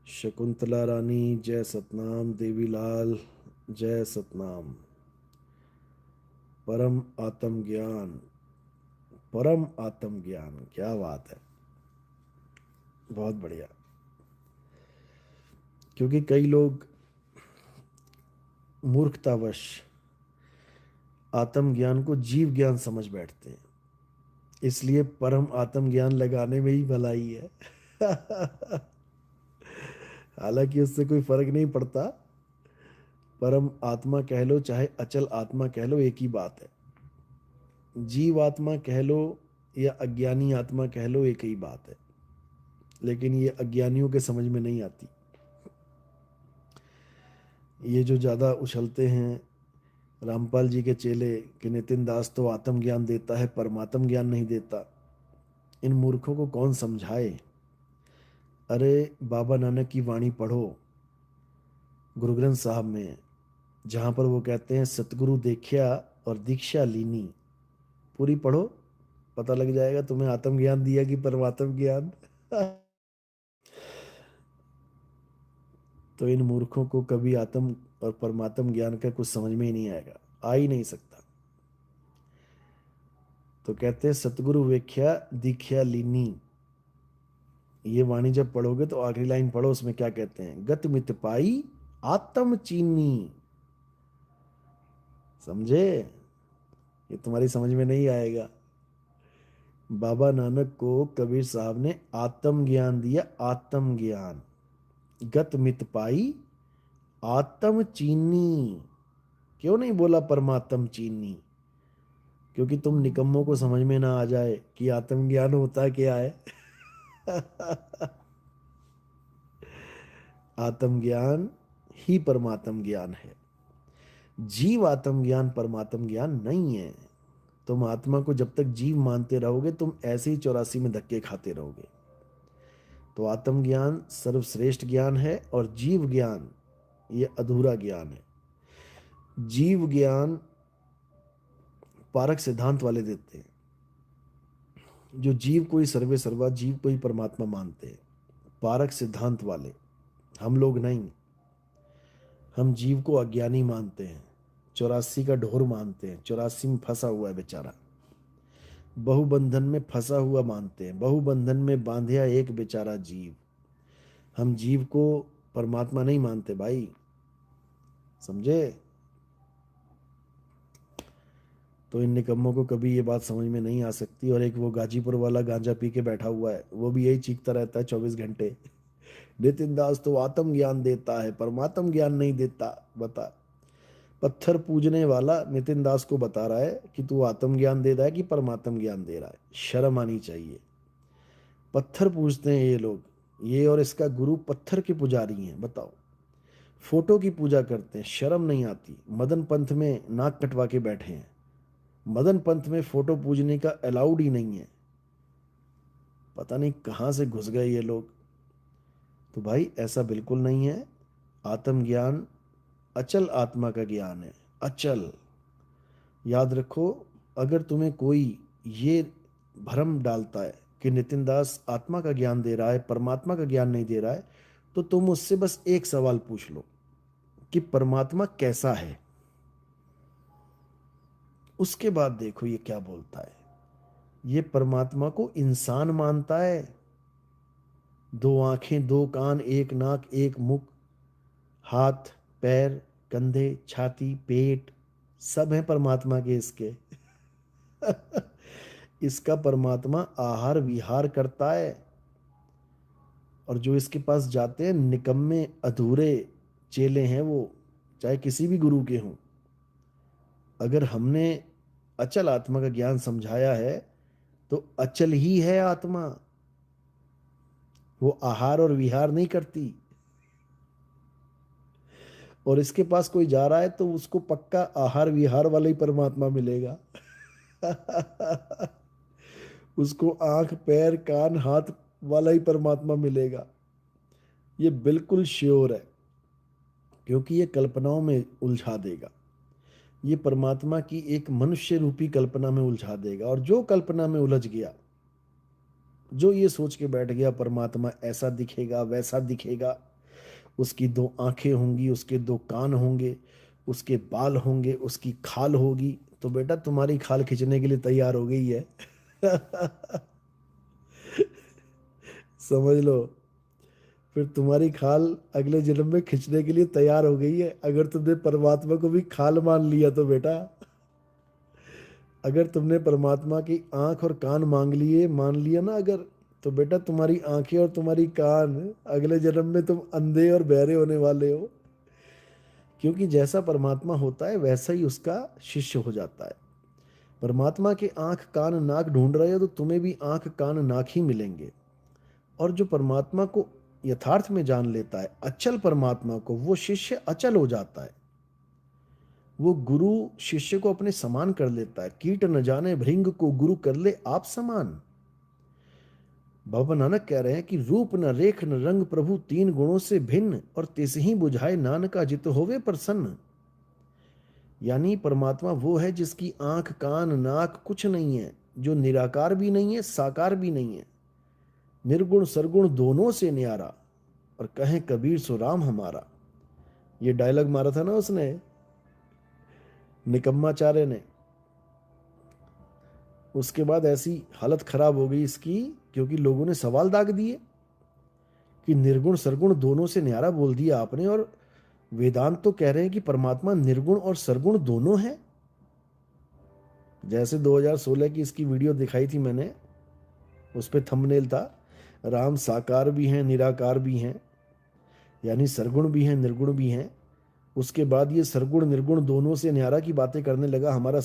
शकुंतला रानी जय सतनाम, देवीलाल जय सतनाम। परम आत्म ज्ञान, परम आत्म ज्ञान, क्या बात है, बहुत बढ़िया। क्योंकि कई लोग मूर्खतावश आत्म ज्ञान को जीव ज्ञान समझ बैठते हैं, इसलिए परम आत्म ज्ञान लगाने में ही भलाई है। हालांकि उससे कोई फर्क नहीं पड़ता, परम आत्मा कह लो चाहे अचल आत्मा कह लो, एक ही बात है। जीव आत्मा कह लो या अज्ञानी आत्मा कह लो, एक ही बात है। लेकिन ये अज्ञानियों के समझ में नहीं आती। ये जो ज्यादा उछलते हैं रामपाल जी के चेले कि नितिन दास तो आत्म ज्ञान देता है, परमात्म ज्ञान नहीं देता, इन मूर्खों को कौन समझाए। अरे बाबा नानक की वाणी पढ़ो गुरु ग्रंथ साहब में, जहां पर वो कहते हैं सतगुरु देखिया और दीक्षा लीनी, पूरी पढ़ो, पता लग जाएगा तुम्हें आत्म ज्ञान दिया कि परमात्म ज्ञान। तो इन मूर्खों को कभी आत्म और परमात्म ज्ञान का कुछ समझ में ही नहीं आएगा, आ ही नहीं सकता। तो कहते हैं सतगुरु वेख्या दीख्या लीनी, ये वाणी जब पढ़ोगे तो आखिरी लाइन पढ़ो, उसमें क्या कहते हैं, गत मित पाई आत्म चीनी। समझे? ये तुम्हारी समझ में नहीं आएगा। बाबा नानक को कबीर साहब ने आत्म ज्ञान दिया, आत्म ज्ञान। गत मित पाई आत्म चीनी, क्यों नहीं बोला परमात्म चीनी? क्योंकि तुम निकम्मों को समझ में ना आ जाए कि आत्मज्ञान होता क्या है। आत्मज्ञान ही परमात्म ज्ञान है। जीव आत्मज्ञान परमात्म ज्ञान नहीं है। तुम आत्मा को जब तक जीव मानते रहोगे, तुम ऐसे ही 84 में धक्के खाते रहोगे। तो आत्मज्ञान सर्वश्रेष्ठ ज्ञान है और जीव ज्ञान ये अधूरा ज्ञान है। जीव ज्ञान पारक सिद्धांत वाले देते हैं, जो जीव को ही सर्वे सर्वा, जीव को ही परमात्मा मानते हैं, पारक सिद्धांत वाले। हम लोग नहीं, हम जीव को अज्ञानी मानते हैं, 84 का ढोर मानते हैं, 84 में फंसा हुआ है बेचारा, बहुबंधन में फंसा हुआ मानते हैं, बहुबंधन में बांधिया एक बेचारा जीव। हम जीव को परमात्मा नहीं मानते भाई, समझे? तो इन निकम्मों को कभी ये बात समझ में नहीं आ सकती। और एक वो गाजीपुर वाला गांजा पी के बैठा हुआ है, वो भी यही चीखता रहता है 24 घंटे, नितिन दास तो आत्म ज्ञान देता है, परमात्म ज्ञान नहीं देता। बता, पत्थर पूजने वाला नितिन दास को बता रहा है कि तू आत्म ज्ञान दे रहा है कि परमात्म ज्ञान दे रहा है। शर्म आनी चाहिए। पत्थर पूजते हैं ये लोग, ये और इसका गुरु पत्थर के पुजारी हैं। बताओ, फोटो की पूजा करते हैं, शर्म नहीं आती। मदन पंथ में नाक कटवा के बैठे हैं, मदन पंथ में फोटो पूजने का अलाउड ही नहीं है। पता नहीं कहां से घुस गए ये लोग। तो भाई ऐसा बिल्कुल नहीं है। आत्मज्ञान अचल आत्मा का ज्ञान है, अचल। याद रखो, अगर तुम्हें कोई ये भ्रम डालता है कि नितिन दास आत्मा का ज्ञान दे रहा है, परमात्मा का ज्ञान नहीं दे रहा है, तो तुम उससे बस एक सवाल पूछ लो कि परमात्मा कैसा है। उसके बाद देखो ये क्या बोलता है। ये परमात्मा को इंसान मानता है, दो आंखें, दो कान, एक नाक, एक मुख, हाथ, पैर, कंधे, छाती, पेट, सब है परमात्मा के इसके। इसका परमात्मा आहार विहार करता है। और जो इसके पास जाते हैं निकम्मे अधूरे चेले हैं वो, चाहे किसी भी गुरु के हों। अगर हमने अचल आत्मा का ज्ञान समझाया है तो अचल ही है आत्मा, वो आहार और विहार नहीं करती। और इसके पास कोई जा रहा है तो उसको पक्का आहार विहार वाला ही परमात्मा मिलेगा। उसको आंख पैर कान हाथ वाला ही परमात्मा मिलेगा, ये बिल्कुल श्योर है। क्योंकि ये कल्पनाओं में उलझा देगा, ये परमात्मा की एक मनुष्य रूपी कल्पना में उलझा देगा। और जो कल्पना में उलझ गया, जो ये सोच के बैठ गया परमात्मा ऐसा दिखेगा वैसा दिखेगा, उसकी दो आंखें होंगी, उसके दो कान होंगे, उसके बाल होंगे, उसकी खाल होगी। तो बेटा तुम्हारी खाल खींचने के लिए तैयार हो गई है। समझ लो, फिर तुम्हारी खाल अगले जन्म में खींचने के लिए तैयार हो गई है, अगर तुमने परमात्मा को भी खाल मान लिया तो बेटा। अगर तुमने परमात्मा की आंख और कान मांग लिए, मान लिया ना अगर, तो बेटा तुम्हारी आंखें और तुम्हारी कान, अगले जन्म में तुम अंधे और बहरे होने वाले हो। क्योंकि जैसा परमात्मा होता है वैसा ही उसका शिष्य हो जाता है। परमात्मा के आंख कान नाक ढूंढ रहे हो तो तुम्हें भी आंख कान नाक ही मिलेंगे। और जो परमात्मा को यथार्थ में जान लेता है, अचल परमात्मा को, वो शिष्य अचल हो जाता है। वो गुरु शिष्य को अपने समान कर लेता है। कीट न जाने भृंग को गुरु कर ले आप समान। बाबा नानक कह रहे हैं कि रूप न रेख न रंग प्रभु तीन गुणों से भिन्न, और तिस ही बुझाए नानका जित होवे प्रसन्न। यानी परमात्मा वो है जिसकी आंख कान नाक कुछ नहीं है, जो निराकार भी नहीं है साकार भी नहीं है, निर्गुण सरगुण दोनों से न्यारा, और कहें कबीर सो राम हमारा। ये डायलॉग मारा था ना उसने, निकम्माचार्य ने। उसके बाद ऐसी हालत खराब हो गई इसकी, क्योंकि लोगों ने सवाल दाग दिए कि निर्गुण सरगुण दोनों से न्यारा बोल दिया आपने, और वेदांत तो कह रहे हैं कि परमात्मा निर्गुण और सरगुण दोनों है। जैसे 2016 की इसकी वीडियो दिखाई थी मैंने, उस पर थंबनेल था, राम साकार भी हैं निराकार भी हैं, यानी सरगुण भी हैं निर्गुण भी हैं। उसके बाद ये सरगुण निर्गुण दोनों से न्यारा की बातें करने लगा हमारा